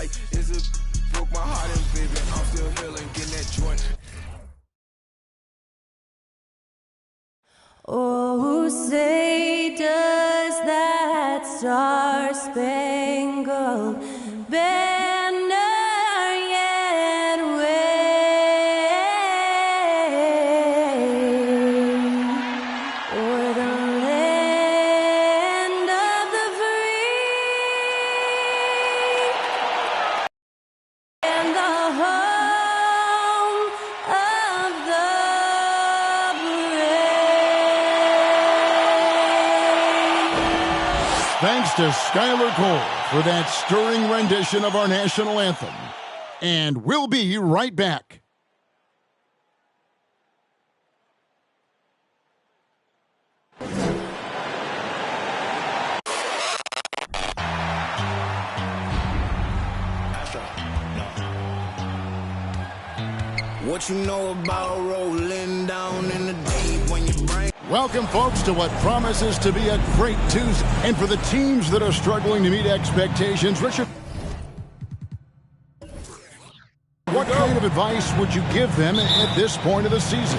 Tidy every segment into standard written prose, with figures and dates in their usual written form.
like is it broke my heart and baby, I'm still healing, getting that joy. Oh, say does that star-spangled banner yet wave o'er the land of the free and the home of the Thanks to Skylar Cole for that stirring rendition of our national anthem. And we'll be right back. What you know about rolling down in the deep when you bring. Welcome, folks, to what promises to be a great Tuesday. And for the teams that are struggling to meet expectations, Richard, what kind of advice would you give them at this point of the season?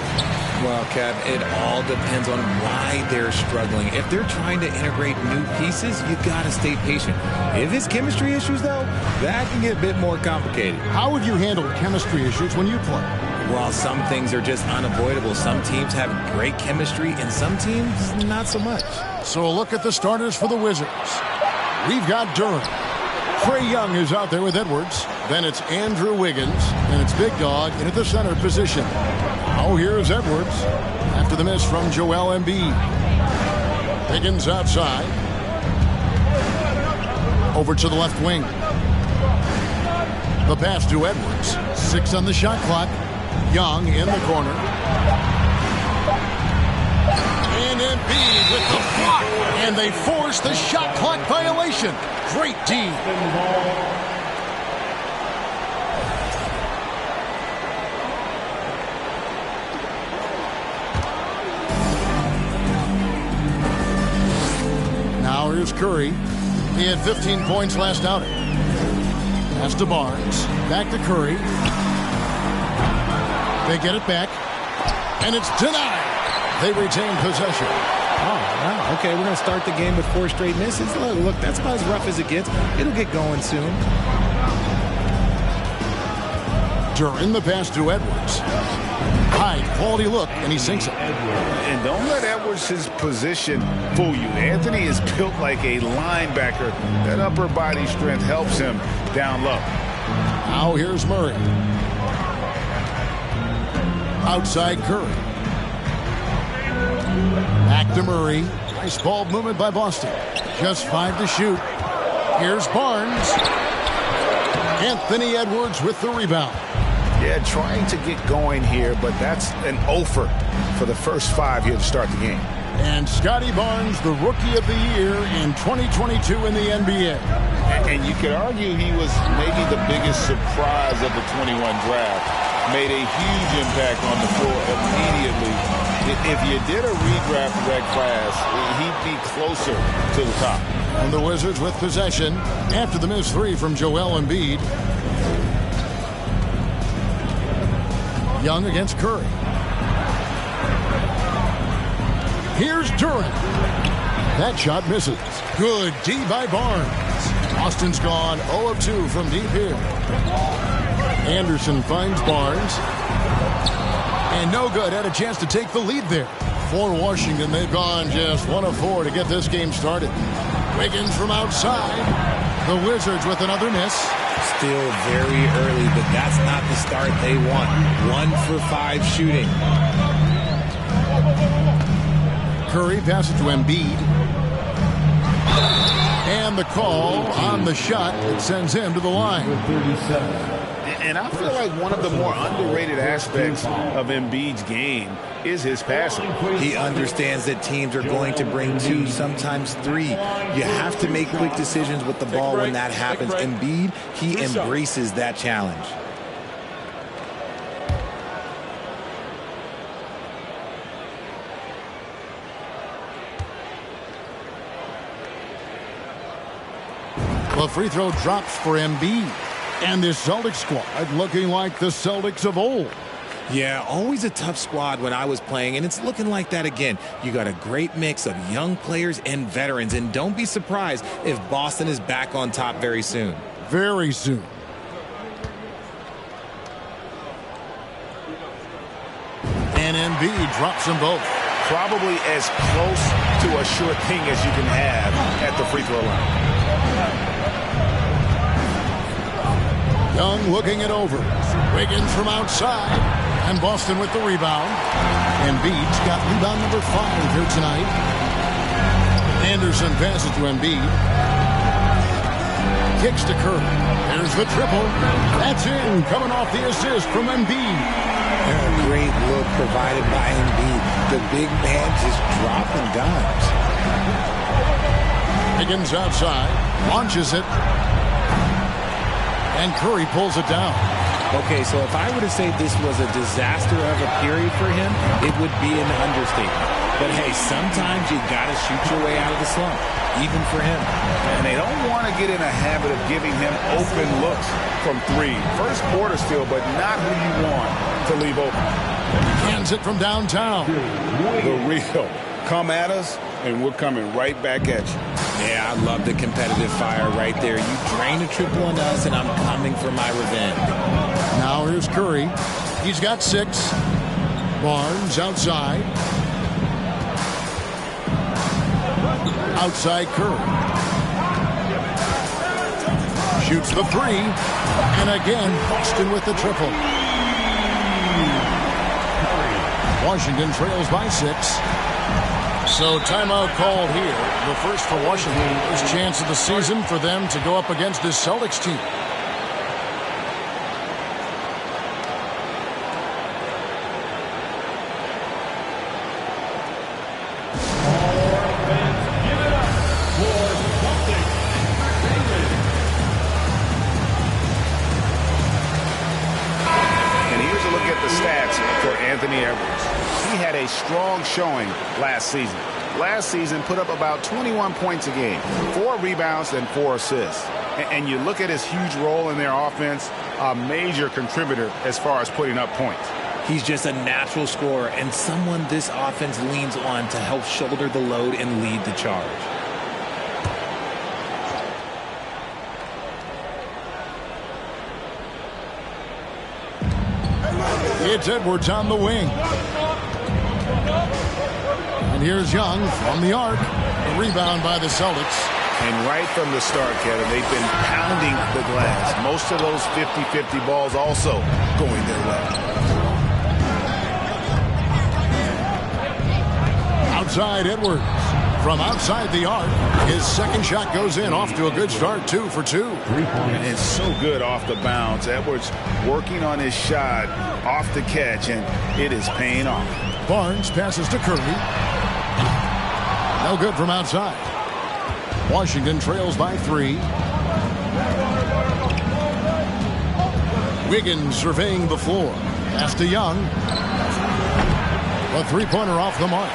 Well, Kev, it all depends on why they're struggling. If they're trying to integrate new pieces, you got to stay patient. If it's chemistry issues, though, that can get a bit more complicated. How would you handle chemistry issues when you play? Well, some things are just unavoidable. Some teams have great chemistry, and some teams, not so much. So a look at the starters for the Wizards. We've got Durham. Trae Young is out there with Edwards. Then it's Andrew Wiggins, and it's Big Dog in at the center position. Now here's Edwards after the miss from Joel Embiid. Wiggins outside. Over to the left wing. The pass to Edwards. 6 on the shot clock. Young in the corner. And Embiid with the block. And they force the shot clock violation. Great D. Now here's Curry. He had 15 points last outing. Pass to Barnes. Back to Curry. They get it back. And it's denied. They retain possession. Oh, wow. Okay, we're going to start the game with 4 straight misses. Look, that's about as rough as it gets. It'll get going soon. During the pass to Edwards. High quality look, and he sinks it. And don't let Edwards' position fool you. Anthony is built like a linebacker. That upper body strength helps him down low. Now here's Murray. Outside Curry. Back to Murray. Nice ball movement by Boston. Just 5 to shoot. Here's Barnes. Anthony Edwards with the rebound. Yeah, trying to get going here, but that's an offer for the first 5 here to start the game. And Scotty Barnes, the Rookie of the Year in 2022 in the NBA. And you could argue he was maybe the biggest surprise of the 21 draft. Made a huge impact on the floor immediately. If you did a redraft of that class, he'd be closer to the top. And the Wizards with possession after the missed 3 from Joel Embiid. Young against Curry. Here's Durant. That shot misses. Good D by Barnes. Austin's gone 0 of 2 from deep here. Anderson finds Barnes. And no good. Had a chance to take the lead there. For Washington, they've gone just 1 of 4 to get this game started. Wiggins from outside. The Wizards with another miss. Still very early, but that's not the start they want. 1 for 5 shooting. Curry passes to Embiid. And the call on the shot that sends him to the line. And I feel like one of the more underrated aspects of Embiid's game is his passing. He understands that teams are going to bring 2, sometimes 3. You have to make quick decisions with the ball when that happens. Embiid, he embraces that challenge. The free throw drops for Embiid. And this Celtics squad looking like the Celtics of old. Yeah, always a tough squad when I was playing, and it's looking like that again. You got a great mix of young players and veterans, and don't be surprised if Boston is back on top very soon. Very soon. And Embiid drops them both. Probably as close to a sure thing as you can have at the free throw line. Young looking it over. Wiggins from outside. And Boston with the rebound. Embiid's got rebound number 5 here tonight. Anderson passes to Embiid. Kicks to Curry. There's the triple. That's in. Coming off the assist from Embiid. A great look provided by Embiid. The big man just dropping dimes. Wiggins outside. Launches it. And Curry pulls it down. Okay, so if I were to say this was a disaster of a period for him, it would be an understatement. But hey, sometimes you got to shoot your way out of the slump, even for him. And they don't want to get in a habit of giving him open looks from 3. First quarter still, but not who you want to leave open. Hands it from downtown. The real. Come at us, and we're coming right back at you. Yeah, I love the competitive fire right there. You drain a triple on us, and I'm coming for my revenge. Now here's Curry. He's got 6. Barnes outside. Outside Curry. Shoots the 3. And again, Boston with the triple. Washington trails by 6. So timeout called here. The first for Washington. First chance of the season for them to go up against this Celtics team. Strong showing last season. Last season put up about 21 points a game, 4 rebounds and 4 assists. And you look at his huge role in their offense, a major contributor as far as putting up points. He's just a natural scorer and someone this offense leans on to help shoulder the load and lead the charge. It's Edwards on the wing. And here's Young from the arc. A rebound by the Celtics. And right from the start, Kevin, they've been pounding the glass. Most of those 50-50 balls also going their way. Outside Edwards. From outside the arc, his second shot goes in. Off to a good start, 2 for 2. And it's so good off the bounce. Edwards working on his shot off the catch, and it is paying off. Barnes passes to Curry. No good from outside. Washington trails by 3. Wiggins surveying the floor. Pass to Young. A three-pointer off the mark.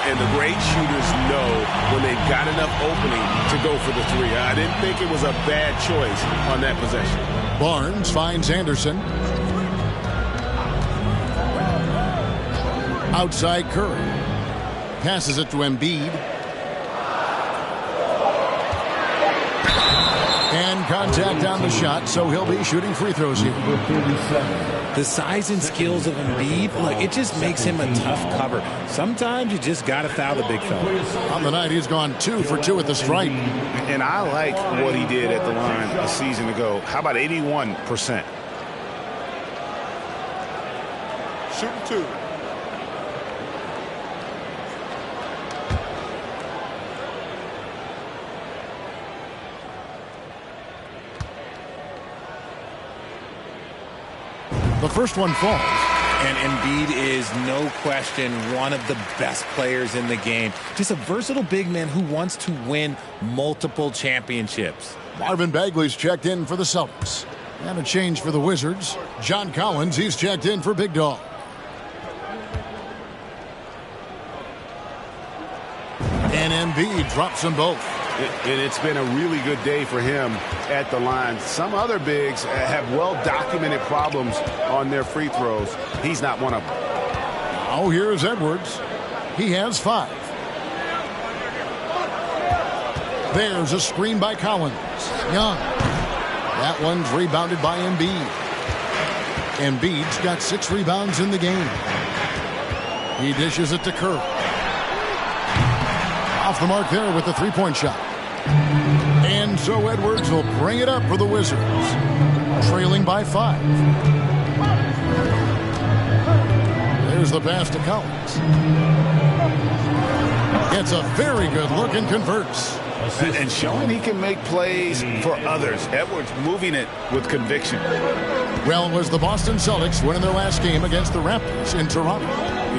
And the great shooters know when they've got enough opening to go for the 3. I didn't think it was a bad choice on that possession. Barnes finds Anderson. Outside Curry. Passes it to Embiid. And contact on the shot, so he'll be shooting free throws here. The size and skills of Embiid, look, it just makes him a tough cover. Sometimes you just got to foul the big fella. On the night, he's gone 2 for 2 at the stripe. And I like what he did at the line a season ago. How about 81%? Shooting 2. The first one falls. And Embiid is, no question, one of the best players in the game. Just a versatile big man who wants to win multiple championships. Marvin Bagley's checked in for the Celtics. And a change for the Wizards. John Collins, he's checked in for Big Dog. And Embiid drops them both. And it's been a really good day for him at the line. Some other bigs have well-documented problems on their free throws. He's not one of them. Now here's Edwards. He has 5. There's a screen by Collins. Young. That one's rebounded by Embiid. Embiid's got 6 rebounds in the game. He dishes it to Curry. Off the mark there with the three-point shot. And so Edwards will bring it up for the Wizards. Trailing by 5. There's the pass to Collins. Gets a very good look and converts. And showing he can make plays for others. Edwards moving it with conviction. Well, it was the Boston Celtics winning their last game against the Raptors in Toronto.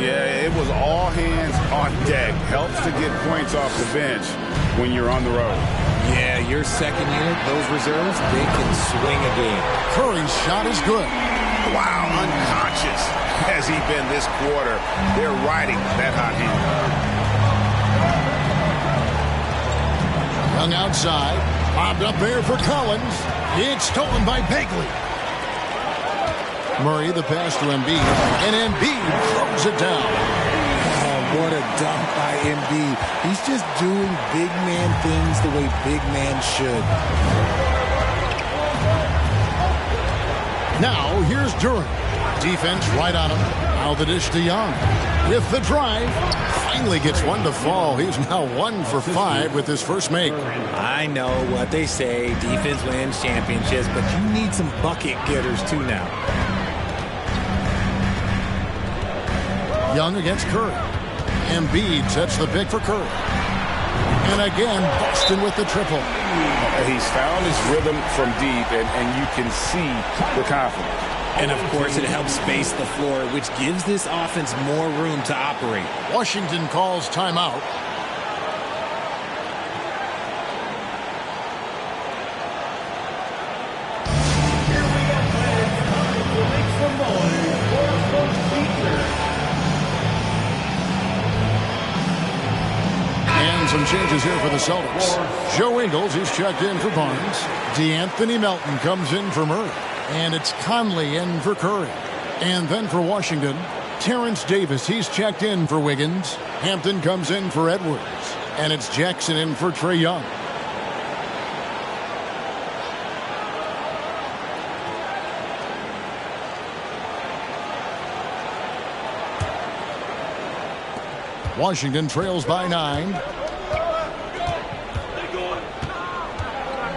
Yeah, it was all hands on deck. Helps to get points off the bench when you're on the road. Yeah, your second unit, those reserves, they can swing a game. Curry's shot is good. Wow, unconscious has he been this quarter. They're riding that hot hand. Young outside. Bobbed up there for Collins. It's stolen by Bagley. Murray the pass to Embiid. And Embiid throws it down. Oh, what a dunk by Embiid. He's just doing big man things the way big man should. Now here's Durant. Defense right on him. Now the dish to Young. With the drive. Finally gets one to fall. He's now 1 for 5 with his first make. I know what they say. Defense wins championships, but you need some bucket getters too now. Young against Curry. Embiid sets the pick for Curry. And again, Boston with the triple. He's found his rhythm from deep, and you can see the confidence. And, of course, it helps space the floor, which gives this offense more room to operate. Washington calls timeout. And some changes here for the Celtics. Joe Ingles, he's checked in for Barnes. DeAnthony Melton comes in for Murray. And it's Conley in for Curry. And then for Washington, Terrence Davis, he's checked in for Wiggins. Hampton comes in for Edwards. And it's Jackson in for Trae Young. Washington trails by 9.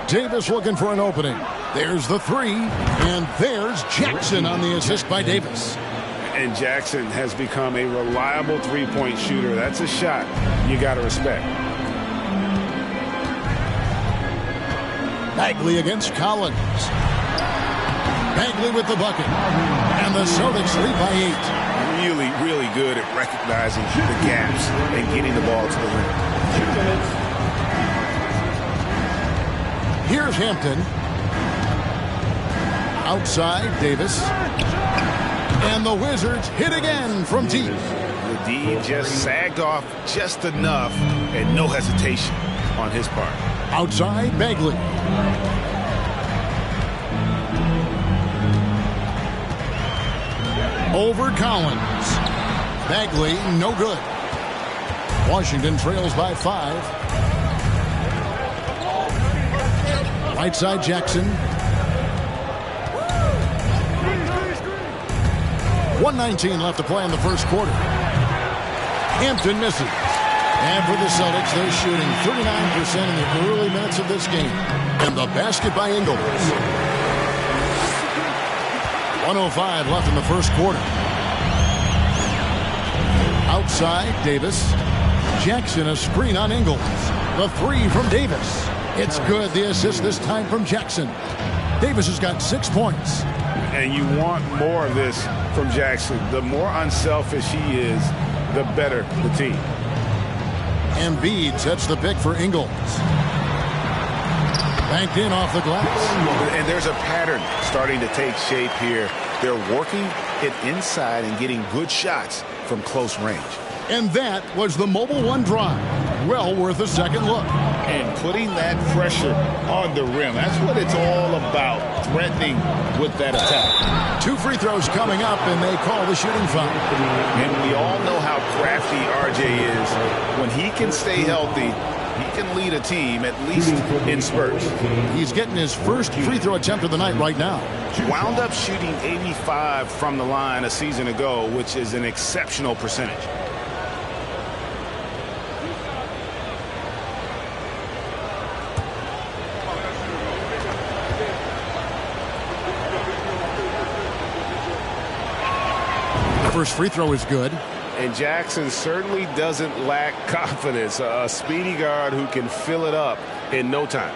Davis looking for an opening. There's the 3, and there's Jackson on the assist by Davis. And Jackson has become a reliable three-point shooter. That's a shot you got to respect. Bagley against Collins. Bagley with the bucket. And the Celtics lead by 8. Really, really good at recognizing the gaps and getting the ball to the rim. Here's Hampton. Outside, Davis. And the Wizards hit again from deep. The D just sagged off just enough and no hesitation on his part. Outside, Bagley. Over Collins. Bagley, no good. Washington trails by 5. Right side, Jackson. 1:19 left to play in the first quarter. Hampton misses. And for the Celtics, they're shooting 39% in the early minutes of this game. And the basket by Ingles. 1:05 left in the first quarter. Outside, Davis. Jackson, a screen on Ingles. The 3 from Davis. It's good. The assist this time from Jackson. Davis has got 6 points. And you want more of this from Jackson. The more unselfish he is, the better the team. Embiid sets the pick for Ingles. Banked in off the glass. And there's a pattern starting to take shape here. They're working it inside and getting good shots from close range. And that was the Mobile One drive. Well worth a second look. and putting that pressure on the rim. That's what it's all about, threatening with that attack. 2 free throws coming up, and they call the shooting foul. And we all know how crafty RJ is. When he can stay healthy, he can lead a team, at least in spurts. He's getting his first free throw attempt of the night right now. Wound up shooting 85 from the line a season ago, which is an exceptional percentage. First free throw is good. And Jackson certainly doesn't lack confidence. A speedy guard who can fill it up in no time.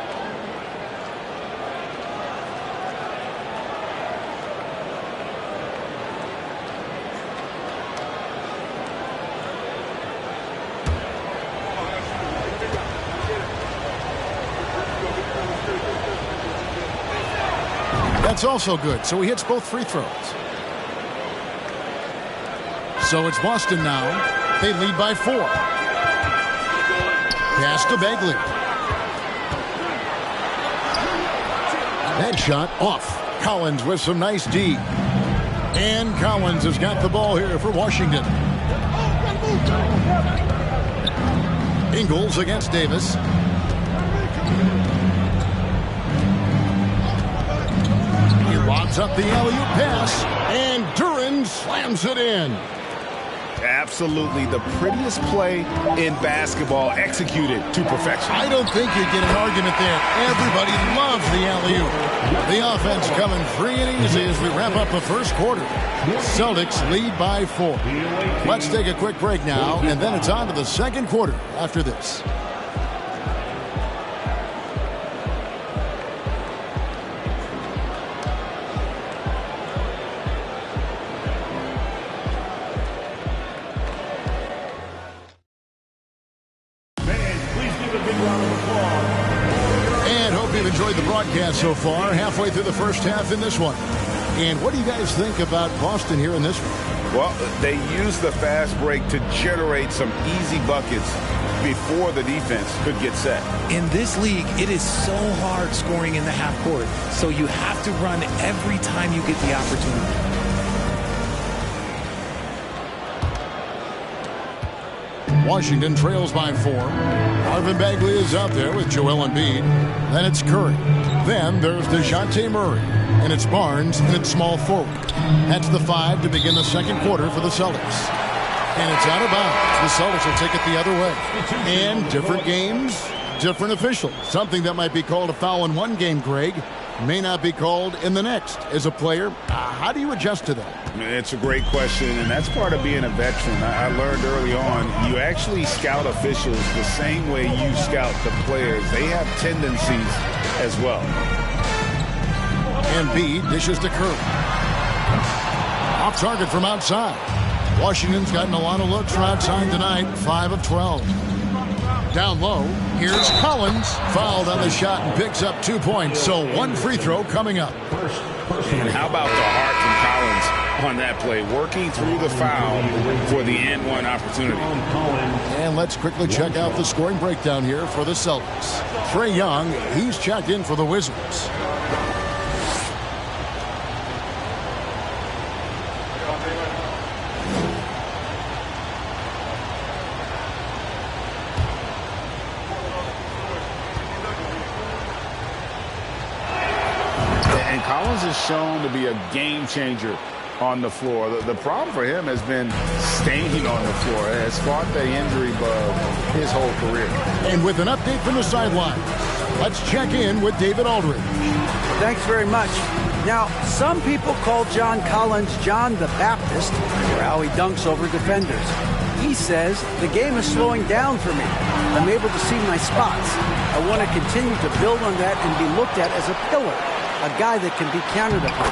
That's also good, so he hits both free throws. So it's Boston now. They lead by 4. Pass to Bagley. That shot off. Collins with some nice D. And Collins has got the ball here for Washington. Ingles against Davis. He lobs up the alley-oop pass, and Duran slams it in. Absolutely the prettiest play in basketball, executed to perfection. I don't think you'd get an argument there. Everybody loves the alley-oop. The offense coming free and easy as we wrap up the first quarter. Celtics lead by 4. Let's take a quick break now, and then it's on to the second quarter after this. Enjoyed the broadcast so far, halfway through the first half in this one. And what do you guys think about Boston here in this one? Well, they used the fast break to generate some easy buckets before the defense could get set. In this league, it is so hard scoring in the half court, so you have to run every time you get the opportunity. Washington trails by 4. Marvin Bagley is out there with Joel Embiid. Then it's Curry. Then there's DeJounte Murray. And it's Barnes, and it's small forward. That's the 5 to begin the second quarter for the Celtics. And it's out of bounds. The Celtics will take it the other way. And different games, different officials. Something that might be called a foul in one game, Greg, may not be called in the next. As a player, how do you adjust to that? It's a great question, and that's part of being a veteran. I learned early on, you actually scout officials the same way you scout the players. They have tendencies as well. Embiid dishes to Curry. Off target from outside. Washington's gotten a lot of looks from outside tonight, 5 of 12. Down low, here's Collins. Fouled on the shot and picks up 2 points. So 1 free throw coming up. And how about the heart from Collins on that play, working through the foul for the and-one opportunity. And let's quickly check out the scoring breakdown here for the Celtics. Trae Young, he's checked in for the Wizards. Collins is shown to be a game changer on the floor. The problem for him has been staying on the floor. Has fought the injury bug his whole career. And with an update from the sideline, let's check in with David Aldridge. Thanks very much. Now, some people call John Collins John the Baptist for how he dunks over defenders. He says, the game is slowing down for me. I'm able to see my spots. I want to continue to build on that and be looked at as a pillar. A guy that can be counted upon.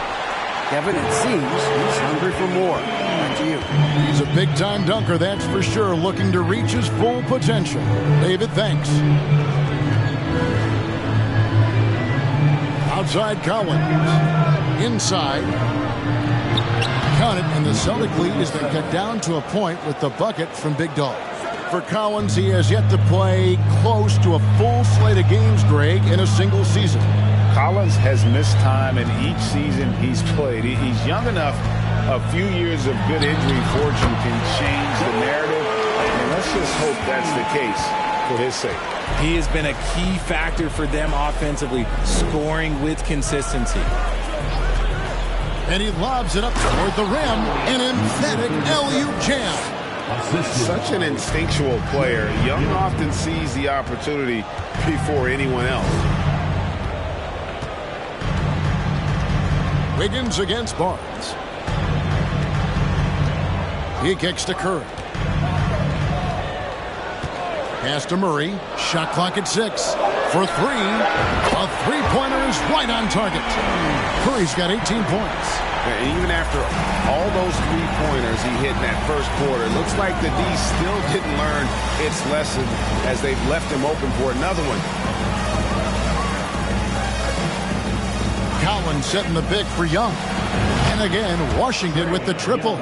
Kevin, it seems he's hungry for more. Back to you. He's a big-time dunker, that's for sure, looking to reach his full potential. David, thanks. Outside Collins. Inside. Count it, and the Celtic lead has been cut down to a point with the bucket from Big Dog. For Collins, he has yet to play close to a full slate of games, Greg, in a single season. Collins has missed time in each season he's played. He's young enough. A few years of good injury fortune can change the narrative, and let's just hope that's the case for his sake. He has been a key factor for them offensively, scoring with consistency. And he lobs it up toward the rim, an emphatic alley-oop jam. Such an instinctual player. Young often sees the opportunity before anyone else. Wiggins against Barnes. He kicks to Curry. Pass to Murray. Shot clock at 6. For 3. A three-pointer is right on target. Curry's got 18 points. And even after all those three-pointers he hit in that first quarter, it looks like the D still didn't learn its lesson as they've left him open for another one. Collins setting the pick for Young. And again, Washington with the triple.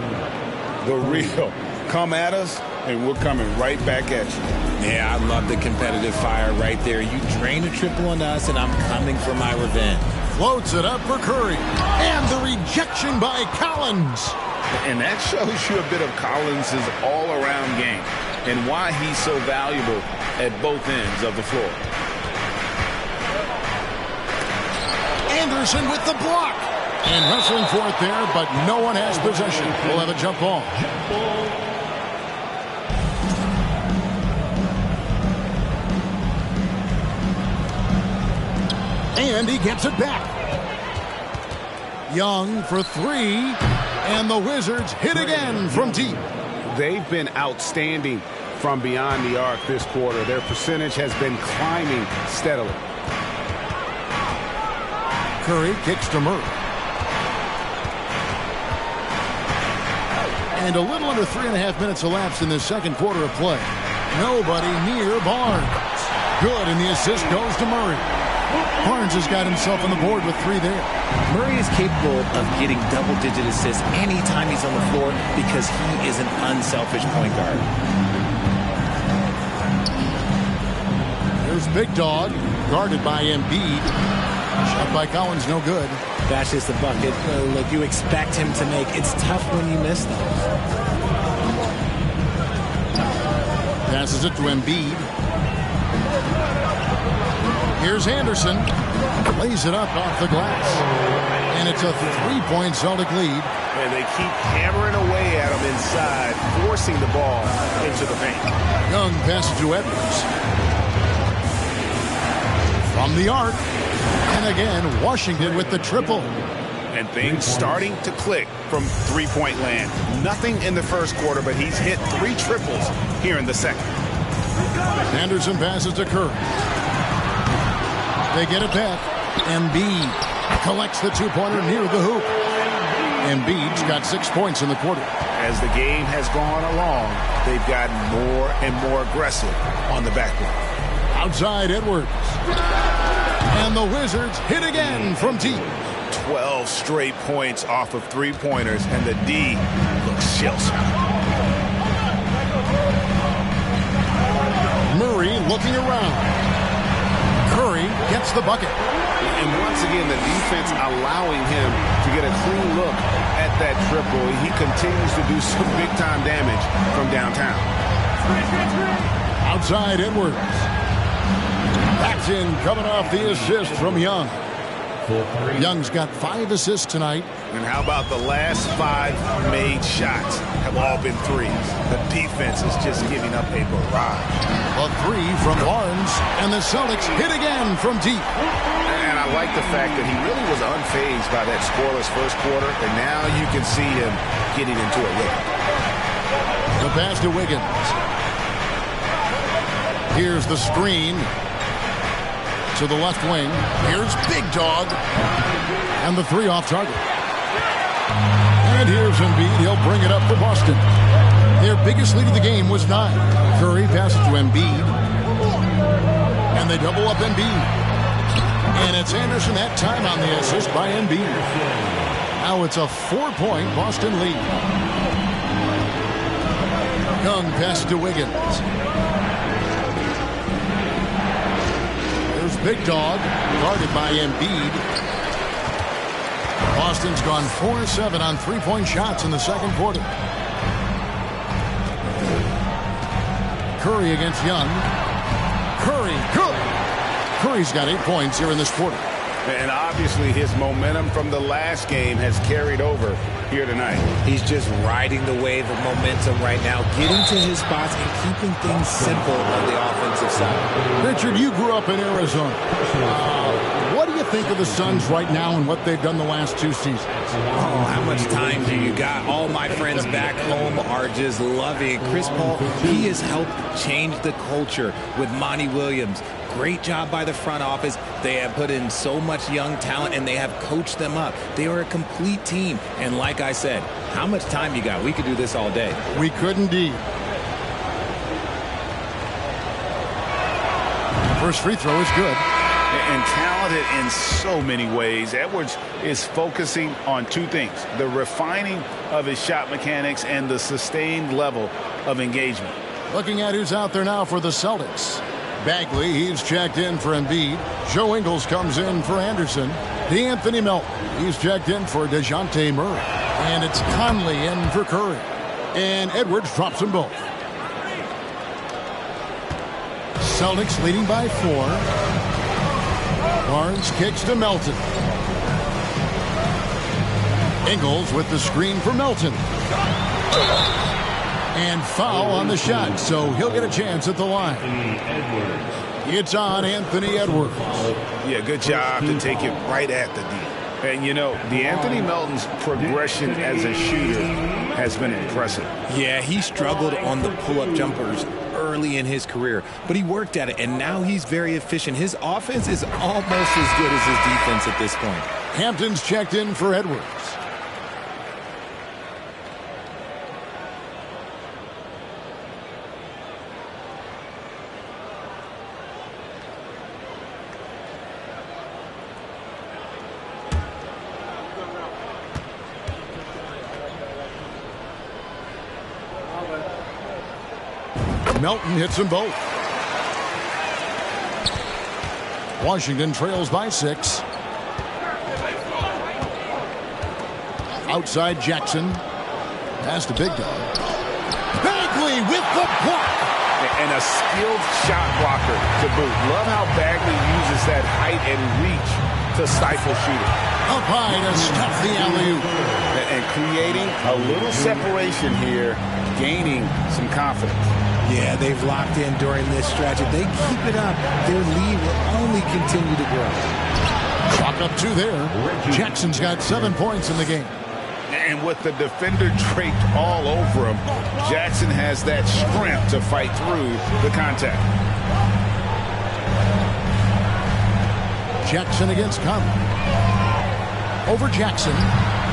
The real. Come at us, and we're coming right back at you. Yeah, I love the competitive fire right there. You drain a triple on us, and I'm coming for my revenge. Floats it up for Curry. And the rejection by Collins. And that shows you a bit of Collins' all-around game and why he's so valuable at both ends of the floor. Anderson with the block. And wrestling for it there, but no one has possession. We'll have a jump ball. And he gets it back. Young for 3. And the Wizards hit again from deep. They've been outstanding from beyond the arc this quarter. Their percentage has been climbing steadily. Curry kicks to Murray. And a little under 3.5 minutes elapsed in this second quarter of play. Nobody near Barnes. Good, and the assist goes to Murray. Barnes has got himself on the board with 3 there. Murray is capable of getting double-digit assists anytime he's on the floor because he is an unselfish point guard. Here's Big Dog, guarded by Embiid. Shot by Collins, no good. That's just the bucket. Look, you expect him to make. It's tough when you miss those. Passes it to Embiid. Here's Anderson. Lays it up off the glass. And it's a 3-point Celtic lead. And they keep hammering away at him inside, forcing the ball into the paint. Young passes to Edwards. From the arc. And again, Washington with the triple. And things starting to click from three-point land. Nothing in the first quarter, but he's hit 3 triples here in the second. Anderson passes to Curry. They get it back. Embiid collects the 2-pointer near the hoop. Embiid's got 6 points in the quarter. As the game has gone along, they've gotten more and more aggressive on the backboard. Outside Edwards. And the Wizards hit again from deep. 12 straight points off of 3-pointers, and the D looks shell-shocked. Murray looking around. Curry gets the bucket. And once again, the defense allowing him to get a clean look at that triple. He continues to do some big-time damage from downtown. Outside Edwards. That's in, coming off the assist from Young. Young's got 5 assists tonight. And how about the last 5 made shots have all been threes? The defense is just giving up a barrage. A 3 from Barnes, and the Celtics hit again from deep. And I like the fact that he really was unfazed by that scoreless first quarter, and now you can see him getting into a rhythm. The pass to Wiggins. Here's the screen. To the left wing. Here's Big Dog. And the 3 off target. And here's Embiid. He'll bring it up for Boston. Their biggest lead of the game was 9. Curry passes to Embiid. And they double up Embiid. And it's Anderson that time on the assist by Embiid. Now it's a 4-point Boston lead. Young pass to Wiggins. There's Big Dog, guarded by Embiid. Boston's gone 4-7 on three-point shots in the second quarter. Curry against Young. Curry, good. Curry's got 8 points here in this quarter. And obviously his momentum from the last game has carried over here tonight. He's just riding the wave of momentum right now, getting to his spots and keeping things simple on the offensive side. Richard, you grew up in Arizona. What do you think of the Suns right now and what they've done the last 2 seasons? Oh, how much time do you got? All my friends back home are just loving it. Chris Paul, he has helped change the culture with Monty Williams. Great job by the front office. They have put in so much young talent, and they have coached them up. They are a complete team. And like I said, how much time you got? We could do this all day. We could indeed. First free throw is good. And talented in so many ways. Edwards is focusing on 2 things: the refining of his shot mechanics and the sustained level of engagement. Looking at who's out there now for the Celtics. Bagley, he's checked in for Embiid. Joe Ingles comes in for Anderson. DeAnthony Melton, he's checked in for DeJounte Murray. And it's Conley in for Curry. And Edwards drops them both. Celtics leading by 4. Barnes kicks to Melton. Ingles with the screen for Melton. And foul on the shot, so he'll get a chance at the line. It's on Anthony Edwards. Yeah, good job to take it right at the D. And, you know, DeAnthony Melton's progression as a shooter has been impressive. Yeah, he struggled on the pull-up jumpers early in his career, but he worked at it, and now he's very efficient. His offense is almost as good as his defense at this point. Hampton's checked in for Edwards. Melton hits them both. Washington trails by 6. Outside Jackson. Pass to Big Dog. Bagley with the block. And a skilled shot blocker to boot. Love how Bagley uses that height and reach to stifle shooting. Up high to stuff the alley-oop. And creating a little separation here, gaining some confidence. Yeah, they've locked in during this stretch. If they keep it up, their lead will only continue to grow. Clock up 2 there. Jackson's got 7 points in the game. And with the defender draped all over him, Jackson has that strength to fight through the contact. Jackson against Conley. Over Jackson.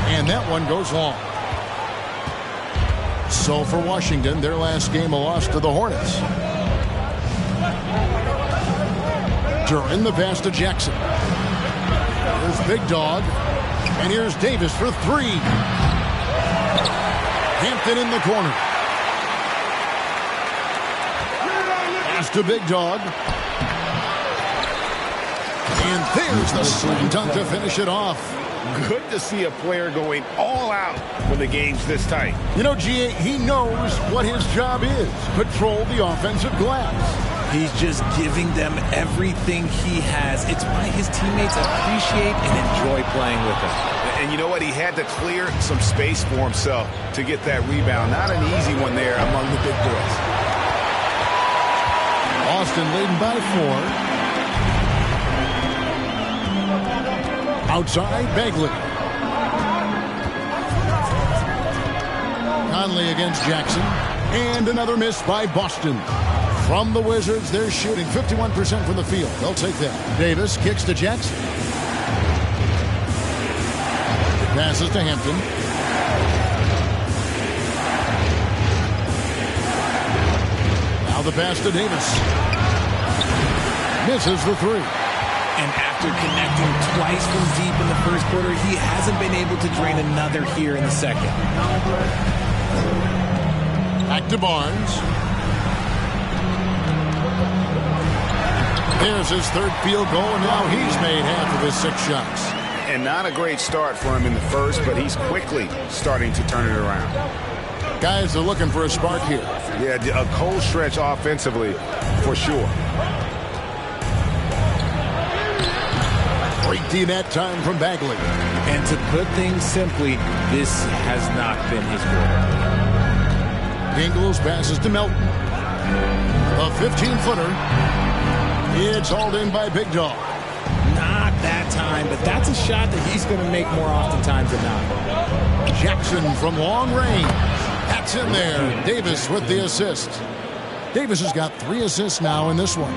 And that one goes long. So for Washington, their last game a loss to the Hornets. Duran the pass to Jackson. Here's Big Dog. And here's Davis for 3. Hampton in the corner. Pass to Big Dog. And there's the slam dunk to finish it off. Good to see a player going all out when the game's this tight. You know, G.A., he knows what his job is. Control the offensive glass. He's just giving them everything he has. It's why his teammates appreciate and enjoy playing with him. And you know what? He had to clear some space for himself to get that rebound. Not an easy one there among the big boys. Austin leading by 4. Outside, Bagley. Conley against Jackson. And another miss by Boston. From the Wizards, they're shooting 51% from the field. They'll take that. Davis kicks to Jackson. Passes to Hampton. Now the pass to Davis. Misses the 3. And after connecting twice from deep in the first quarter, he hasn't been able to drain another here in the second. Back to Barnes. There's his third field goal, and now he's made half of his 6 shots. And not a great start for him in the first, but he's quickly starting to turn it around. Guys are looking for a spark here. Yeah, a cold stretch offensively for sure. Great D that time from Bagley. And to put things simply, this has not been his quarter. Ingles passes to Melton. A 15-footer. It's hauled in by Big Dog. Not that time, but that's a shot that he's going to make more oftentimes than not. Jackson from long range. That's in there. Davis with the assist. Davis has got 3 assists now in this one.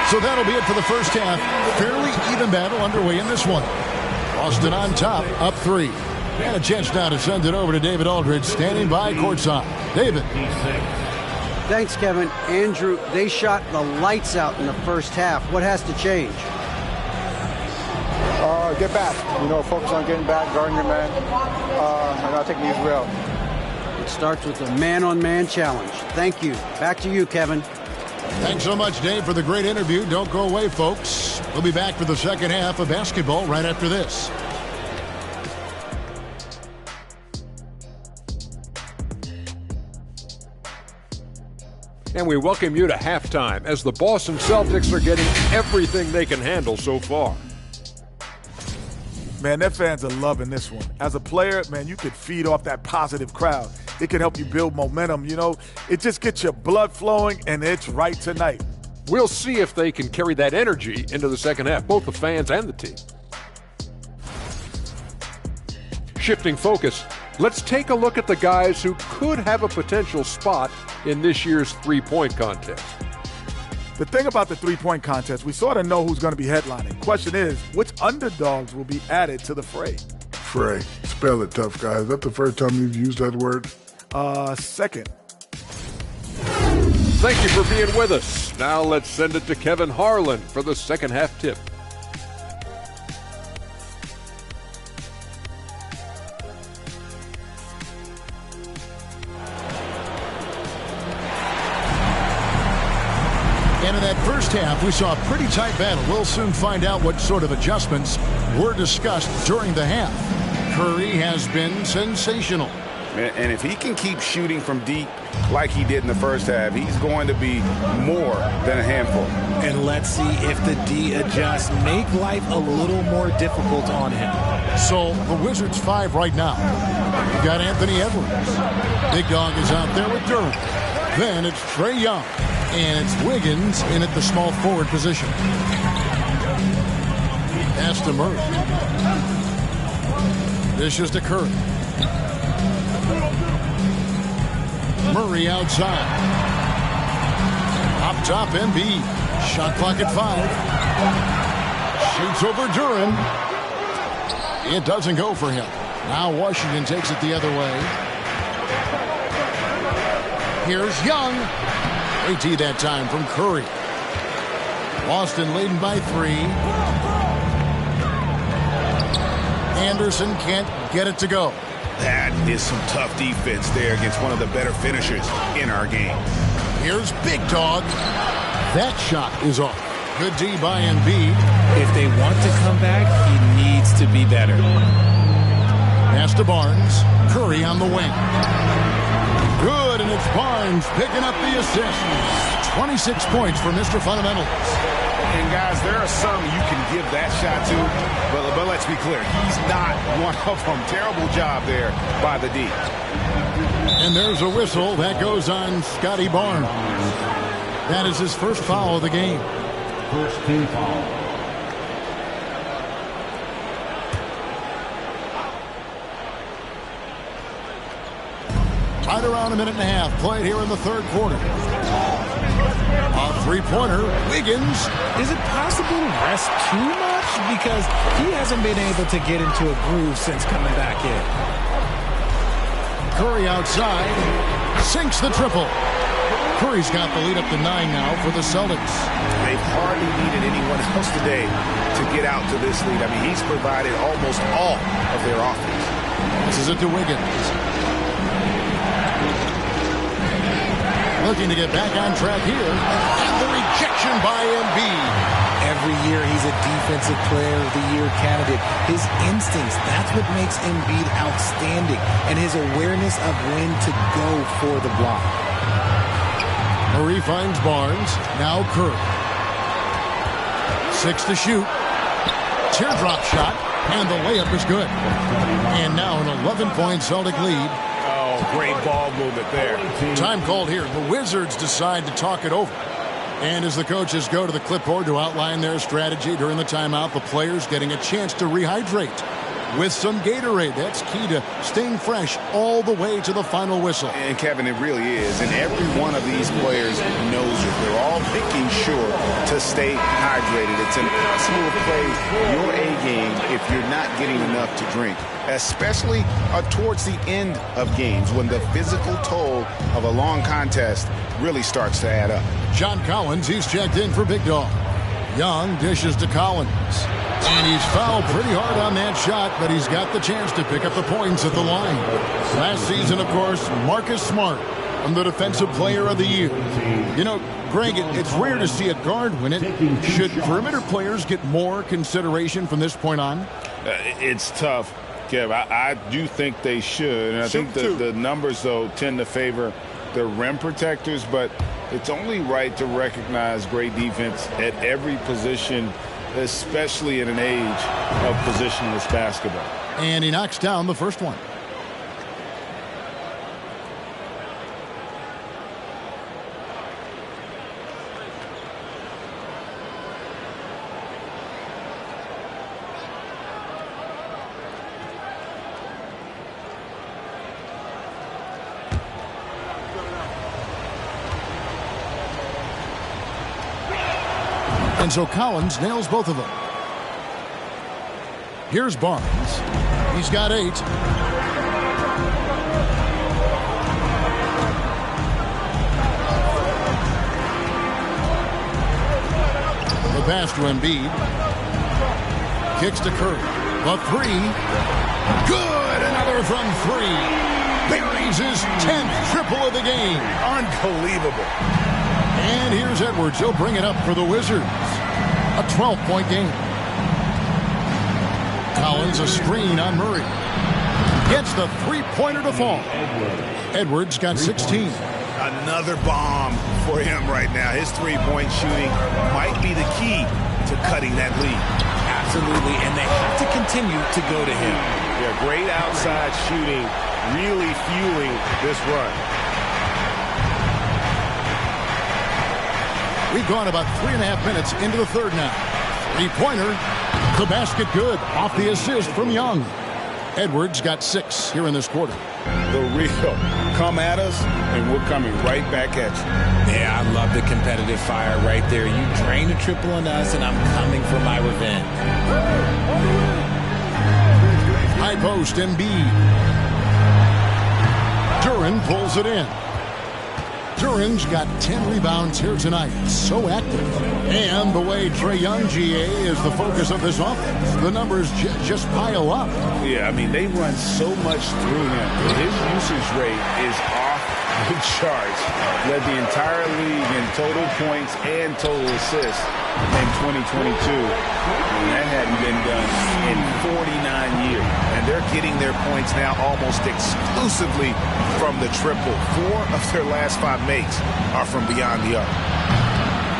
So that'll be it for the first half. Fairly even battle underway in this one. Boston on top, up 3. And a chance now to send it over to David Aldridge, standing by courtside. David. Thanks, Kevin. Andrew, they shot the lights out in the first half. What has to change? Get back. Focus on getting back, guarding your man, and not taking these real. It starts with a man-on-man challenge. Thank you. Back to you, Kevin. Thanks so much, Dave, for the great interview. Don't go away, folks. We'll be back for the second half of basketball right after this. And we welcome you to halftime as the Boston Celtics are getting everything they can handle so far. Man, their fans are loving this one. As a player, man, you could feed off that positive crowd. It can help you build momentum, It just gets your blood flowing, and it's right tonight. We'll see if they can carry that energy into the second half, both the fans and the team. Shifting focus, let's take a look at the guys who could have a potential spot in this year's three-point contest. The thing about the three-point contest, we sort of know who's going to be headlining. Question is, which underdogs will be added to the fray? Fray. Spell it tough, guys. Is that the first time you've used that word? Second. Thank you for being with us. Now let's send it to Kevin Harlan for the second half tip. And in that first half, we saw a pretty tight battle. We'll soon find out what sort of adjustments were discussed during the half. Curry has been sensational. And if he can keep shooting from deep like he did in the first half, he's going to be more than a handful. And let's see if the D adjusts, make life a little more difficult on him. So the Wizards 5 right now. You got Anthony Edwards. Big Dog is out there with Durham. Then it's Trae Young. And it's Wiggins in at the small forward position. Pass to Murray. Dishes to Curry. Murray outside. Up top, Embiid. Shot clock at 5. Shoots over Durham. It doesn't go for him. Now Washington takes it the other way. Here's Young. AT that time from Curry. Boston leading by 3. Anderson can't get it to go. That is some tough defense there against one of the better finishers in our game. Here's Big Dog. That shot is off. Good D by Embiid. If they want to come back, he needs to be better. Pass to Barnes. Curry on the wing. Good, and it's Barnes picking up the assist. 26 points for Mr. Fundamentals. And guys, there are some you can give that shot to, but let's be clear, he's not one of them. Terrible job there by the D. And there's a whistle that goes on Scotty Barnes. That is his first foul of the game. First team foul. Right around a minute and a half played here in the third quarter. A three-pointer, Wiggins. Is it possible to rest too much? Because he hasn't been able to get into a groove since coming back in. Curry outside, sinks the triple. Curry's got the lead up to 9 now for the Celtics. They've hardly needed anyone else today to get out to this lead. I mean, he's provided almost all of their offense. This is it to Wiggins. Looking to get back on track here. And the rejection by Embiid. Every year he's a Defensive Player of the Year candidate. His instincts, that's what makes Embiid outstanding. And his awareness of when to go for the block. Murray finds Barnes. Now Curry. 6 to shoot. Teardrop shot. And the layup is good. And now an 11-point Celtic lead. Oh, great ball movement there. Time called here. The Wizards decide to talk it over. And as the coaches go to the clipboard to outline their strategy during the timeout, the players getting a chance to rehydrate with some Gatorade. That's key to staying fresh all the way to the final whistle. And Kevin, it really is. And every one of these players knows it. They're all making sure to stay hydrated. It's impossible to play your A game if you're not getting enough to drink, especially towards the end of games when the physical toll of a long contest really starts to add up. John Collins, he's checked in for Big Dog. Young dishes to Collins. And he's fouled pretty hard on that shot, but he's got the chance to pick up the points at the line. Last season, of course, Marcus Smart won the Defensive Player of the Year. You know, Greg, it's rare to see a guard win it. Should perimeter players get more consideration from this point on? It's tough, Kev. I do think they should. And I think the numbers, though, tend to favor the rim protectors, but it's only right to recognize great defense at every position, especially in an age of positionless basketball. And he knocks down the first one. And so Collins nails both of them. Here's Barnes. He's got 8. The pass to Embiid. Kicks to Curry. The 3. Good! Another from 3. Buries his 10th triple of the game. Unbelievable. And here's Edwards. He'll bring it up for the Wizards. A 12-point game. Collins a screen on Murray. Gets the three-pointer to fall. Edwards got 16. Another bomb for him right now. His three-point shooting might be the key to cutting that lead. Absolutely, and they have to continue to go to him. Yeah, great outside shooting, really fueling this run. We've gone about 3.5 minutes into the third now. Three-pointer. The basket good. Off the assist from Young. Edwards got 6 here in this quarter. The real. Come at us, and we're coming right back at you. Yeah, I love the competitive fire right there. You drain a triple on us, and I'm coming for my revenge. High post, Embiid. Duran pulls it in. Duran's got 10 rebounds here tonight. So active. And the way Trae Young, GA, is the focus of this offense. The numbers just pile up. Yeah, I mean, they run so much through him. His usage rate is off the charts. Led the entire league in total points and total assists in 2022. And that hadn't been done in 49 years. And they're getting their points now almost exclusively from the triple. 4 of their last 5 makes are from beyond the arc.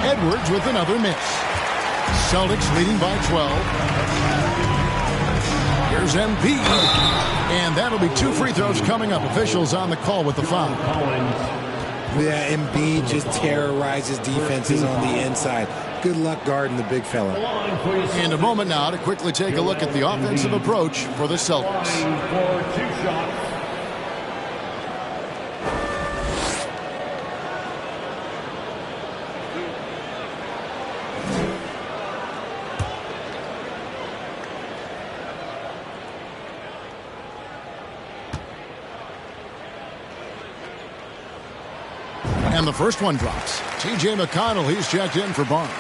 Edwards with another miss. Celtics leading by 12. Here's Embiid. And that'll be 2 free throws coming up. Officials on the call with the foul. Yeah, Embiid just terrorizes defenses on the inside. Good luck guarding the big fella. In a moment now to quickly take a look at the offensive approach for the Celtics. For 2 shots. And the first one drops. T.J. McConnell, he's checked in for Barnes.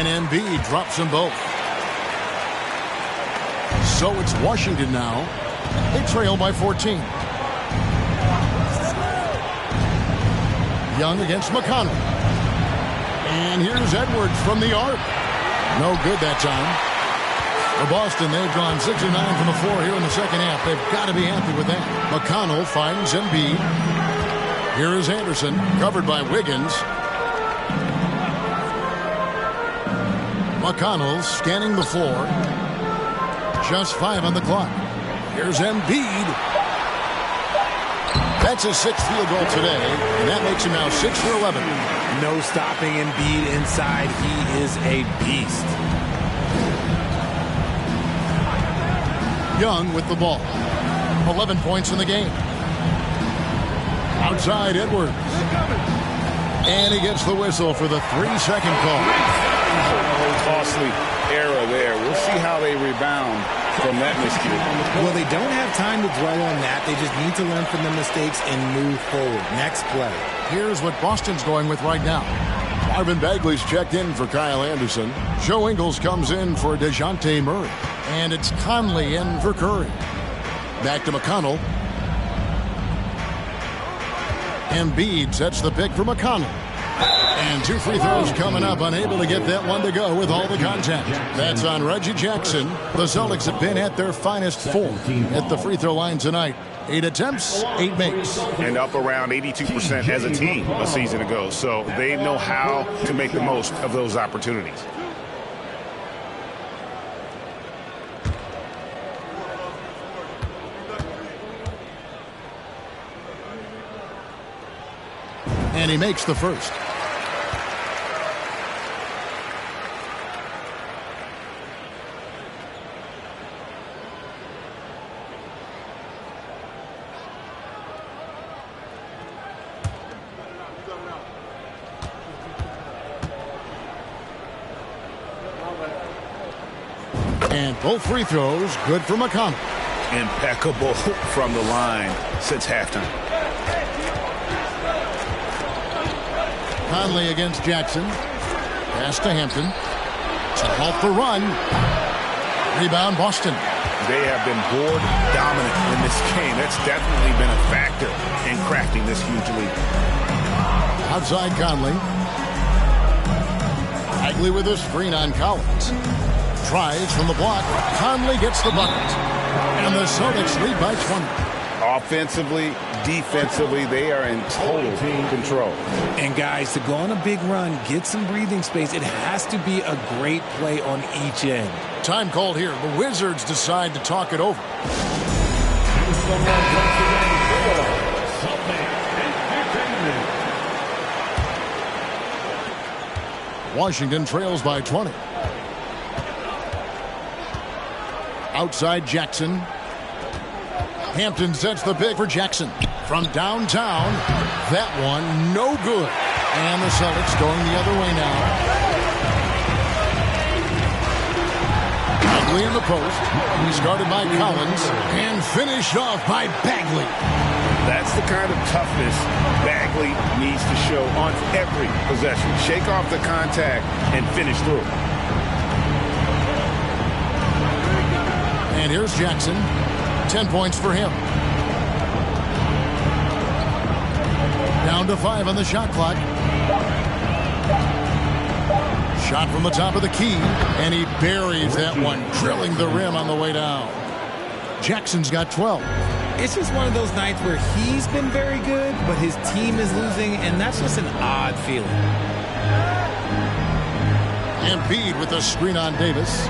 And Embiid drops them both. So it's Washington now. They trail by 14. Young against McConnell. And here's Edwards from the arc. No good that time. For Boston, they've gone 6 of 9 from the floor here in the second half. They've got to be happy with that. McConnell finds Embiid. Here is Anderson, covered by Wiggins. McConnell scanning the floor. Just 5 on the clock. Here's Embiid. That's his 6th field goal today, and that makes him now 6 for 11. No stopping Embiid inside. He is a beast. Young with the ball. 11 points in the game. Outside Edwards. And he gets the whistle for the 3-second call. Costly error there. We'll see how they rebound from that miscue. Well, they don't have time to dwell on that. They just need to learn from the mistakes and move forward. Next play. Here's what Boston's going with right now. Marvin Bagley's checked in for Kyle Anderson. Joe Ingles comes in for DeJounte Murray. And it's Conley in for Curry. Back to McConnell. Embiid sets the pick for McConnell. And 2 free throws coming up, unable to get that one to go with all the contact. That's on Reggie Jackson. The Celtics have been at their finest 4 at the free throw line tonight. 8 attempts, 8 makes. And up around 82% as a team a season ago. So they know how to make the most of those opportunities. And he makes the first. And both free throws good for McConnell. Impeccable from the line since halftime. Conley against Jackson. Pass to Hampton. To halt the run. Rebound Boston. They have been board dominant in this game. That's definitely been a factor in crafting this huge lead. Outside Conley. Bagley with a screen on Collins. Tries from the block. Conley gets the bucket. And the Celtics lead by 20. Offensively, defensively, they are in total control. And guys, to go on a big run, get some breathing space, it has to be a great play on each end. Time called here. The Wizards decide to talk it over. Washington trails by 20. Outside Jackson. Hampton sets the pick for Jackson. From downtown, that one no good. And the Celtics going the other way now. Bagley in the post. He started by Collins and finished off by Bagley. That's the kind of toughness Bagley needs to show on every possession. Shake off the contact and finish through. And here's Jackson. 10 points for him. Down to 5 on the shot clock. Shot from the top of the key, and he buries that one, drilling the rim on the way down. Jackson's got 12. It's just one of those nights where he's been very good, but his team is losing, and that's just an odd feeling. Embiid with the screen on Davis.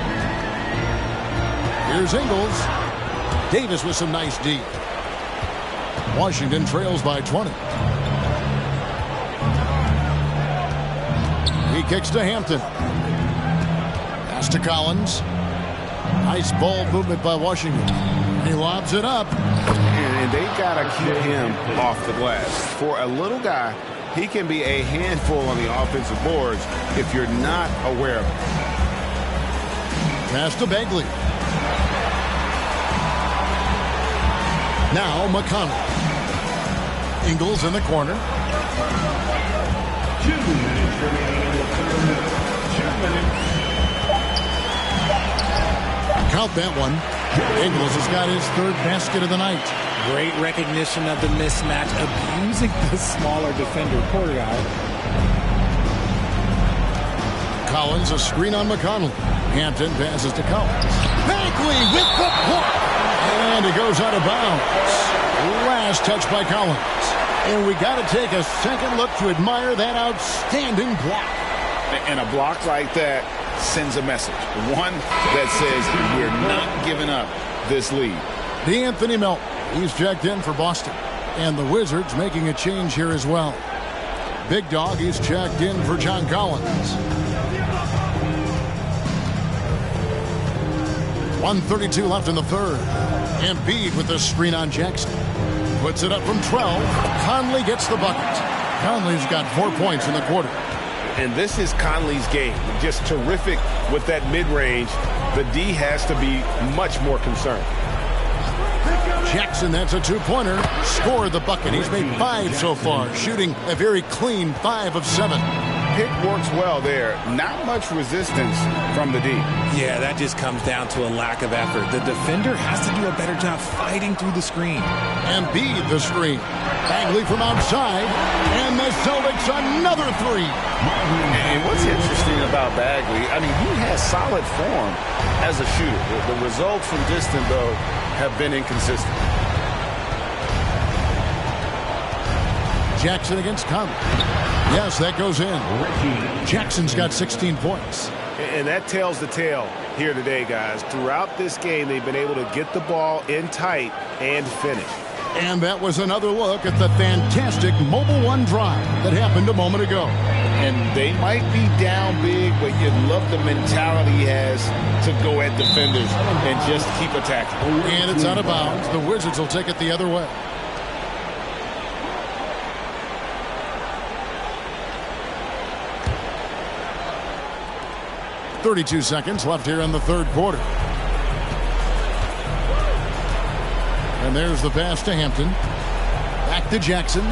Here's Ingles. Davis with some nice D. Washington trails by 20. He kicks to Hampton. Pass to Collins. Nice ball movement by Washington. He lobs it up. And they got to keep him off the glass. For a little guy, he can be a handful on the offensive boards if you're not aware of it. Pass to Bagley. Now McConnell. Ingles in the corner. 2 minutes remaining in the third. minutes. Count that one. Ingles has got his third basket of the night. Great recognition of the mismatch, abusing the smaller defender, poor guy. Collins, a screen on McConnell. Hampton passes to Collins. Bagley with the block. And it goes out of bounds. Last touch by Collins. And we got to take a second look to admire that outstanding block. And a block like that sends a message. One that says we're not giving up this lead. DeAnthony Melton, he's checked in for Boston. And the Wizards making a change here as well. Big Dog, he's checked in for John Collins. 1:32 left in the third. Embiid with the screen on Jackson. Puts it up from 12. Conley gets the bucket. Conley's got 4 points in the quarter. And this is Conley's game. Just terrific with that mid-range. The D has to be much more concerned. Jackson, that's a two-pointer. Scored the bucket. He's made 5 so far, shooting a very clean 5 of 7. Pick works well there. Not much resistance from the D. Yeah, that just comes down to a lack of effort. The defender has to do a better job fighting through the screen. Embiid the screen. Bagley from outside. And the Celtics another 3. And what's interesting about Bagley, I mean, he has solid form as a shooter. The results from distance, though, have been inconsistent. Jackson against Conley. Yes, that goes in. Jackson's got 16 points. And that tells the tale here today, guys. Throughout this game, they've been able to get the ball in tight and finish. And that was another look at the fantastic Mobile One drive that happened a moment ago. And they might be down big, but you love the mentality he has to go at defenders and just keep attacking. And it's out of bounds. The Wizards will take it the other way. .32 seconds left here in the third quarter. And there's the pass to Hampton. Back to Jackson.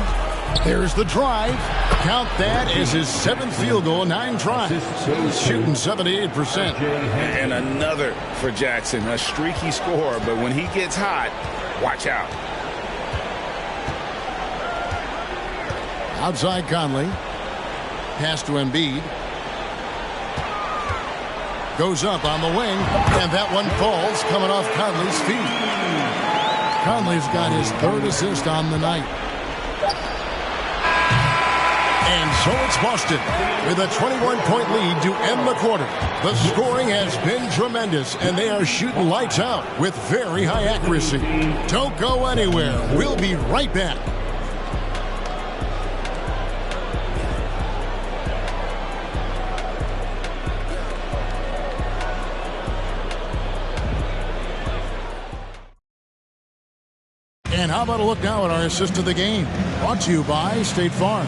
There's the drive. Count that as his 7th field goal, 9 tries. He's shooting 78%. And another for Jackson, a streaky scorer, but when he gets hot, watch out. Outside Conley. Pass to Embiid. Goes up on the wing, and that one falls coming off Conley's feet. Conley's got his 3rd assist on the night. And so it's Boston with a 21-point lead to end the quarter. The scoring has been tremendous, and they are shooting lights out with very high accuracy. Don't go anywhere. We'll be right back. And how about a look now at our assist of the game? Brought to you by State Farm.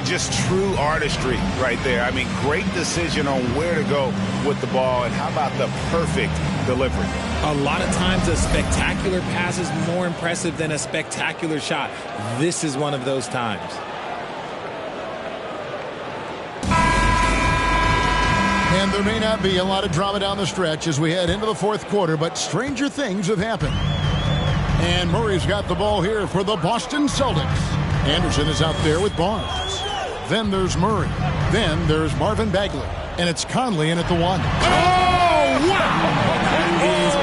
Just true artistry right there. I mean, great decision on where to go with the ball, and how about the perfect delivery? A lot of times a spectacular pass is more impressive than a spectacular shot. This is one of those times. And there may not be a lot of drama down the stretch as we head into the fourth quarter, but stranger things have happened. And Murray's got the ball here for the Boston Celtics. Anderson is out there with Barnes. Then there's Murray. Then there's Marvin Bagley. And it's Conley in at the 1. Oh, wow! That is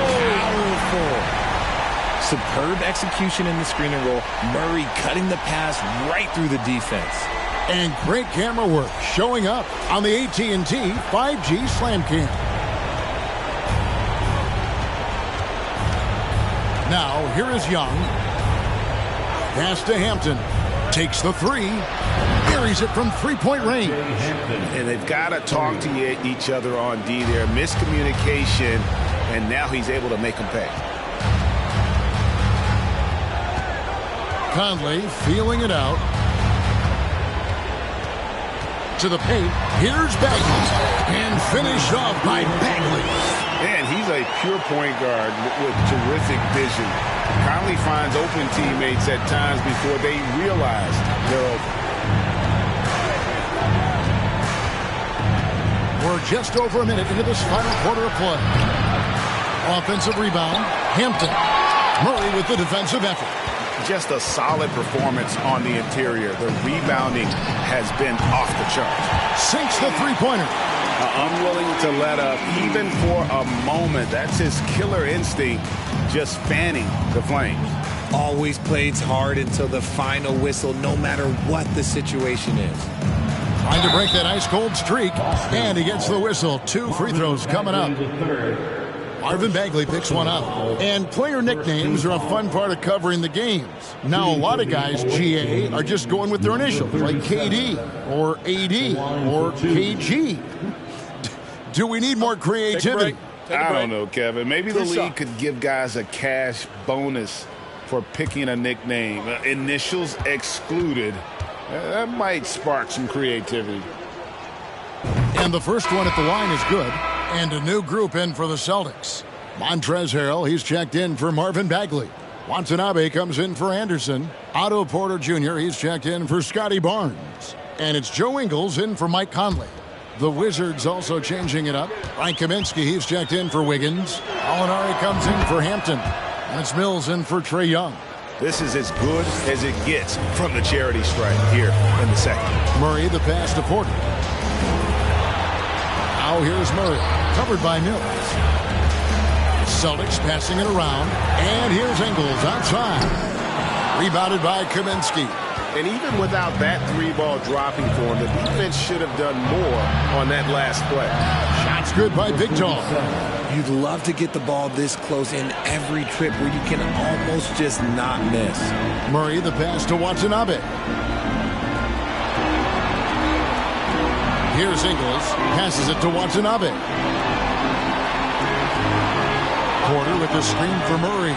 powerful. Superb execution in the screen and roll. Murray cutting the pass right through the defense. And great camera work showing up on the AT&T 5G Slam Cam. Now, here is Young. Pass to Hampton. Takes the 3. Buries it from three-point range. And they've got to talk to each other on D there. Miscommunication, and now he's able to make them pay. Conley feeling it out. To the paint. Here's Bagley. And finished off by Bagley. And he's a pure point guard with terrific vision. Conley finds open teammates at times before they realize they're open. We're just over a minute into this final quarter of play. Offensive rebound, Hampton. Murray with the defensive effort. Just a solid performance on the interior. The rebounding has been off the charts. Sinks the three-pointer. Unwilling to let up even for a moment. That's his killer instinct, just fanning the flames. Always plays hard until the final whistle, no matter what the situation is. Trying to break that ice-cold streak, and he gets the whistle. 2 free throws coming up. Marvin Bagley picks one up. And player nicknames are a fun part of covering the games. Now, a lot of guys, GA, are just going with their initials, like KD or AD or KG. Do we need more creativity? I don't know, Kevin. Maybe the league could give guys a cash bonus for picking a nickname. Initials excluded. That might spark some creativity. And the first one at the line is good. And a new group in for the Celtics. Montrezl Harrell, he's checked in for Marvin Bagley. Watanabe comes in for Anderson. Otto Porter Jr., he's checked in for Scotty Barnes. And it's Joe Ingles in for Mike Conley. The Wizards also changing it up. Frank Kaminsky, he's checked in for Wiggins. Alinari comes in for Hampton. And it's Mills in for Trae Young. This is as good as it gets from the charity stripe here in the second. Murray, the pass to Porter. Now here's Murray, covered by Mills. Celtics passing it around, and here's Ingles outside. Rebounded by Kaminsky. And even without that 3-ball dropping for him, the defense should have done more on that last play. Shots good by Big Dog. You'd love to get the ball this close in every trip where you can almost just not miss. Murray, the pass to Watanabe. Here's Ingles, passes it to Watanabe. Porter with the screen for Murray.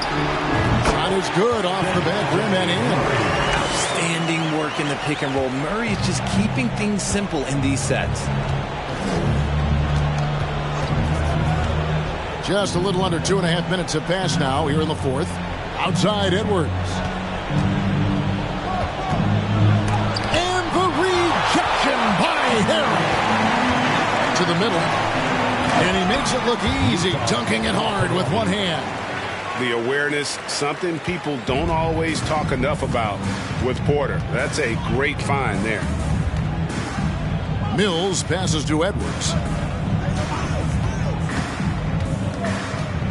Shot is good off the back rim and in. Outstanding work in the pick and roll. Murray is just keeping things simple in these sets. Just a little under 2.5 minutes have passed now here in the fourth. Outside Edwards. And the rejection by Harrell. To the middle. And he makes it look easy, dunking it hard with one hand. The awareness, something people don't always talk enough about with Porter. That's a great find there. Mills passes to Edwards.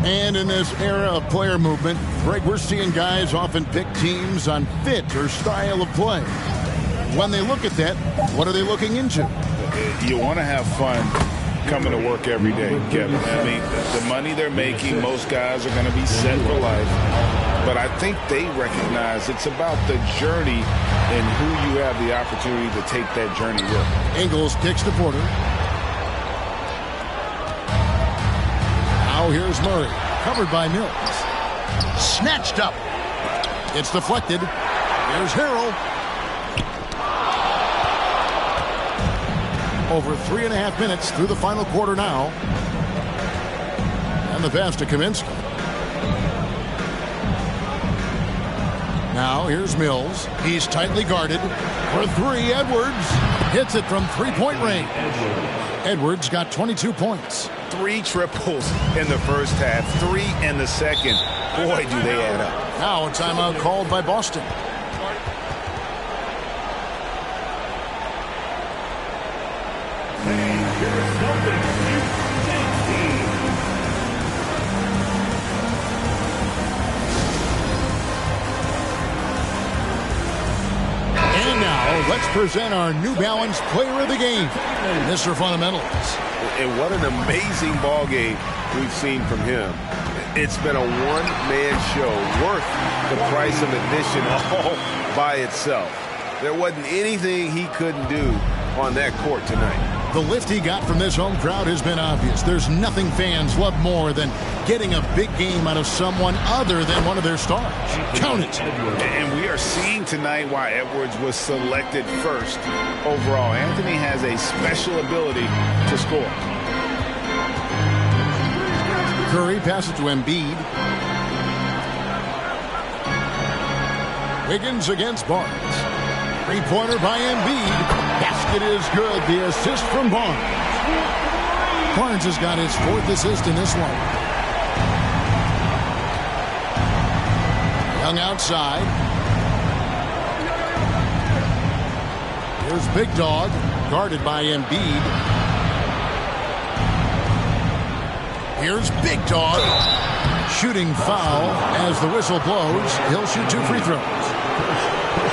And in this era of player movement, Greg, we're seeing guys often pick teams on fit or style of play. When they look at that, what are they looking into? You want to have fun coming to work every day, Kevin. I mean, the money they're making, most guys are going to be set for life. But I think they recognize it's about the journey and who you have the opportunity to take that journey with. Ingles kicks to Porter. Now here's Murray, covered by Mills. Snatched up. It's deflected. Here's Harrell. Over 3.5 minutes through the final quarter now. And the pass to Kaminsky. Now here's Mills. He's tightly guarded. For 3, Edwards hits it from 3-point range. Edwards got 22 points. 3 triples in the first half, 3 in the second. Boy, do they add up. Now a timeout called by Boston. And now let's present our New Balance Player of the Game, Mr. Fundamentals. And what an amazing ball game we've seen from him. It's been a one-man show worth the price of admission all by itself. There wasn't anything he couldn't do on that court tonight. The lift he got from this home crowd has been obvious. There's nothing fans love more than getting a big game out of someone other than one of their stars. Count it. And we are seeing tonight why Edwards was selected first overall. Anthony has a special ability to score. Curry passes to Embiid. Wiggins against Barnes. Three-pointer by Embiid. Basket is good. The assist from Barnes. Barnes has got his 4th assist in this one. Young outside. Here's Big Dog, guarded by Embiid. Here's Big Dog. Shooting foul as the whistle blows. He'll shoot 2 free throws.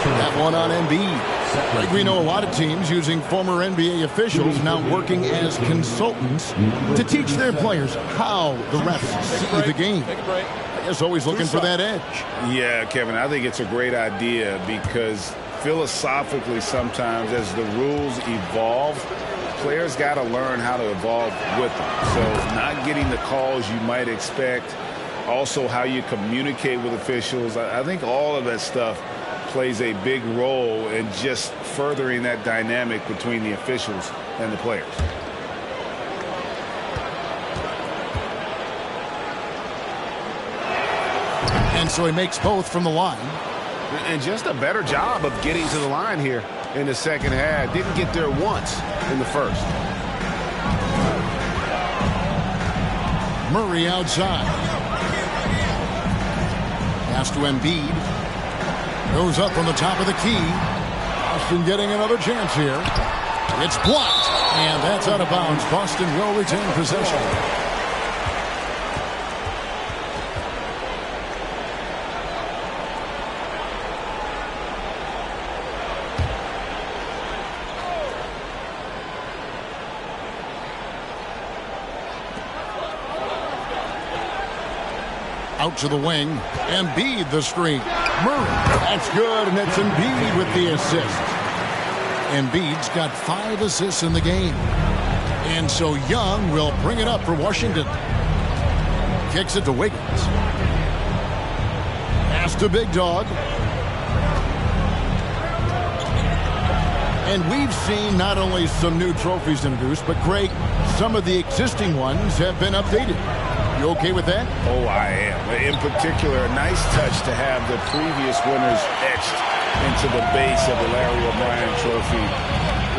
That one on Embiid. Like we know a lot of teams using former NBA officials now working as consultants to teach their players how the refs see the game. I guess always looking for that edge. Yeah, Kevin, I think it's a great idea because philosophically sometimes as the rules evolve, players got to learn how to evolve with them. So not getting the calls you might expect, also how you communicate with officials. I think all of that stuff plays a big role in just furthering that dynamic between the officials and the players. And so he makes both from the line. And just a better job of getting to the line here in the second half. Didn't get there once in the first. Murray outside. Pass to Embiid. Goes up on the top of the key. Boston getting another chance here. It's blocked. And that's out of bounds. Boston will retain possession. Out to the wing. Embiid the screen. Murray. That's good, and it's Embiid with the assist. Embiid's got 5 assists in the game. And so Young will bring it up for Washington. Kicks it to Wiggins. Pass to Big Dog. And we've seen not only some new trophies introduced, but Greg, some of the existing ones have been updated. You okay with that? Oh, I am. In particular, a nice touch to have the previous winners etched into the base of the Larry O'Brien trophy.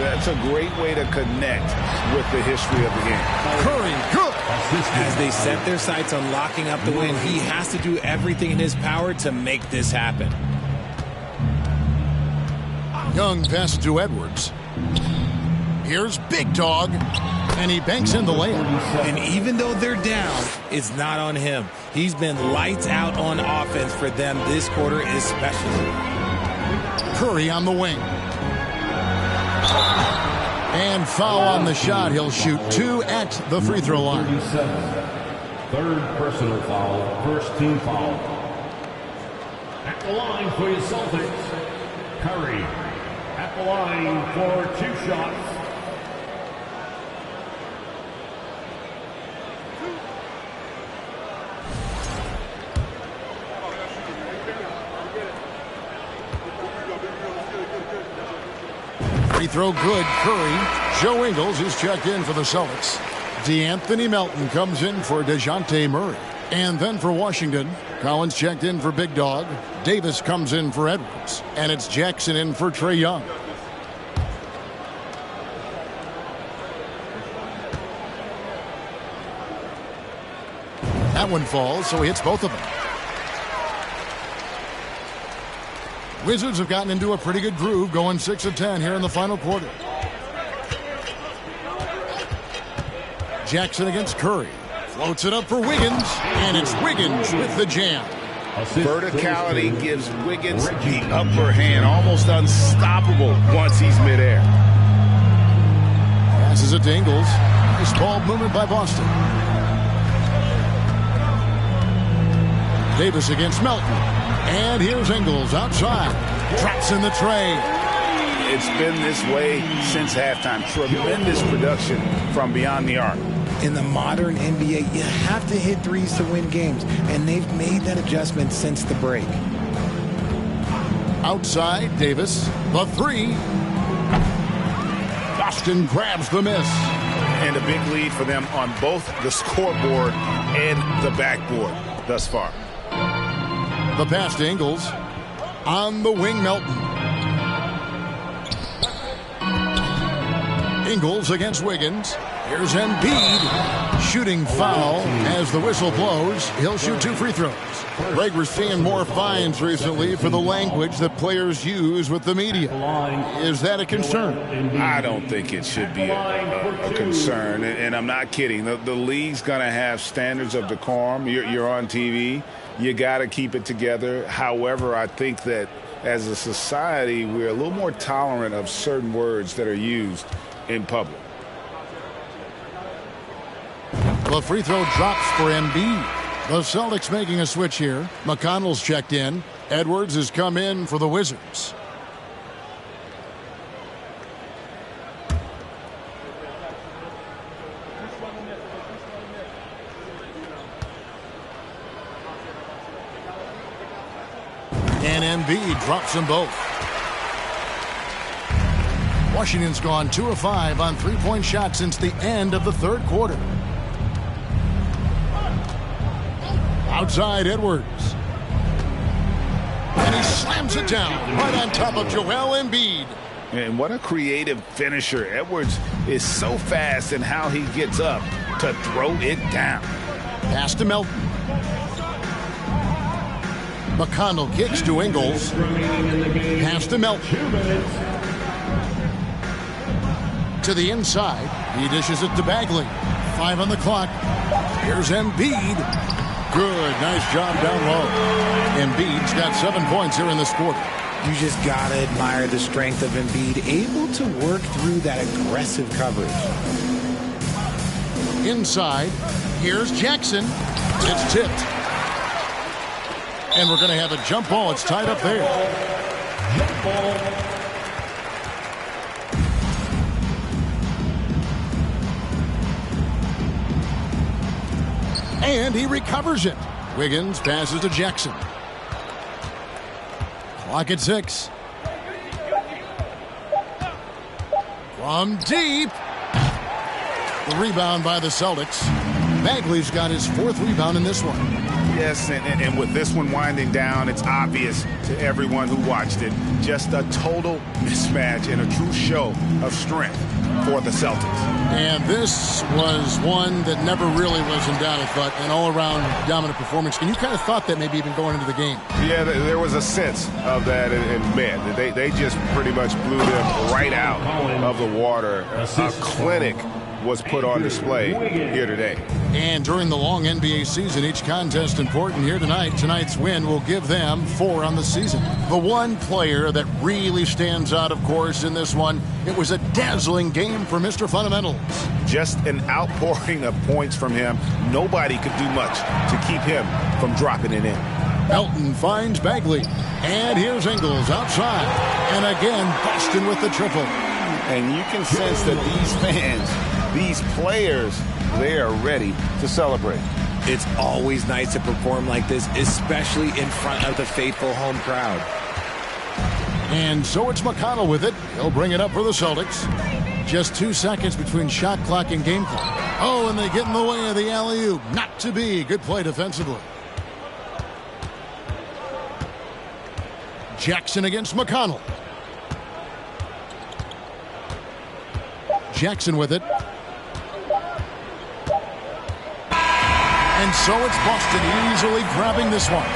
That's a great way to connect with the history of the game. Curry, good. As they set their sights on locking up the win, he has to do everything in his power to make this happen. Young pass to Edwards. Here's Big Dog. And he banks in the layup. And even though they're down, it's not on him. He's been lights out on offense for them this quarter especially. Curry on the wing. And foul on the shot. He'll shoot 2 at the free throw line. 3rd personal foul, first team foul. At the line for your Celtics, Curry. At the line for 2 shots. Free throw good. Curry. Joe Ingles is checked in for the Celtics. DeAnthony Melton comes in for DeJounte Murray. And then for Washington, Collins checked in for Big Dog. Davis comes in for Edwards. And it's Jackson in for Trae Young. That one falls, so he hits both of them. Wizards have gotten into a pretty good groove, going 6 of 10 here in the final quarter. Jackson against Curry. Floats it up for Wiggins, and it's Wiggins with the jam. Verticality gives Wiggins the upper hand, almost unstoppable once he's midair. Passes it to Ingles. Nice ball movement by Boston. Davis against Melton. And here's Ingles outside. Drops in the tray. It's been this way since halftime. Tremendous production from beyond the arc. In the modern NBA, you have to hit threes to win games, and they've made that adjustment since the break. Outside, Davis. The 3. Boston grabs the miss. And a big lead for them on both the scoreboard and the backboard thus far. The pass to Ingles. On the wing, Melton. Ingles against Wiggins. Here's Embiid. Shooting foul as the whistle blows. He'll shoot 2 free throws. Greg, we're seeing more fines recently for the language that players use with the media. Is that a concern? I don't think it should be a concern, and I'm not kidding. The league's going to have standards of decorum. You're on TV. You got to keep it together. However, I think that as a society, we're a little more tolerant of certain words that are used in public. The free throw drops for Embiid. The Celtics making a switch here. McConnell's checked in. Edwards has come in for the Wizards. And Embiid drops them both. Washington's gone 2 of 5 on three-point shots since the end of the third quarter. Outside Edwards. And he slams it down right on top of Joel Embiid. And what a creative finisher. Edwards is so fast in how he gets up to throw it down. Pass to Melton. McConnell kicks to Ingles. Pass to Melton. To the inside. He dishes it to Bagley. 5 on the clock. Here's Embiid. Good. Nice job down low. Embiid's got 7 points here in this quarter. You just got to admire the strength of Embiid, able to work through that aggressive coverage. Inside, here's Jackson. It's tipped. And we're going to have a jump ball. It's tied up there. Jump ball. And he recovers it. Wiggins passes to Jackson. Clock at 6. From deep. The rebound by the Celtics. Bagley's got his 4th rebound in this one. Yes, and with this one winding down, it's obvious to everyone who watched it. Just a total mismatch and a true show of strength for the Celtics. And this was one that never really was in doubt, I thought, an all-around dominant performance. And you kind of thought that maybe even going into the game. Yeah, there was a sense of that, and man, they just pretty much blew them right out of the water. A clinic was put on display here today. And during the long NBA season, each contest important here tonight. Tonight's win will give them 4 on the season. The one player that really stands out, of course, in this one, it was a dazzling game for Mr. Fundamentals. Just an outpouring of points from him. Nobody could do much to keep him from dropping it in. Melton finds Bagley. And here's Ingles outside. And again, Boston with the triple. And you can sense that these fans, these players, they are ready to celebrate. It's always nice to perform like this, especially in front of the faithful home crowd. And so it's McConnell with it. He'll bring it up for the Celtics. Just 2 seconds between shot clock and game clock. Oh, and they get in the way of the alley-oop. Not to be. Good play defensively. Jackson against McConnell. Jackson with it. And so it's Boston easily grabbing this one.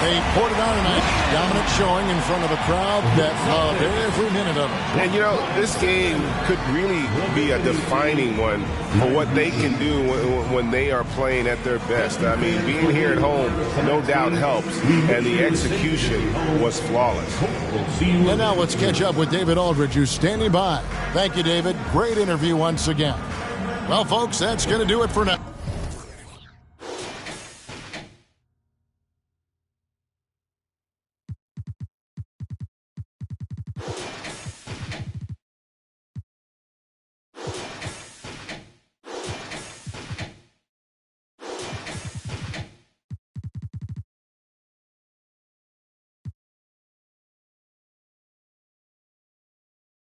They poured it on tonight. Dominant showing in front of a crowd that loved every minute of it. And, you know, this game could really be a defining one for what they can do when they are playing at their best. I mean, being here at home no doubt helps, and the execution was flawless. And now let's catch up with David Aldridge, who's standing by. Thank you, David. Great interview once again. Well, folks, that's going to do it for now.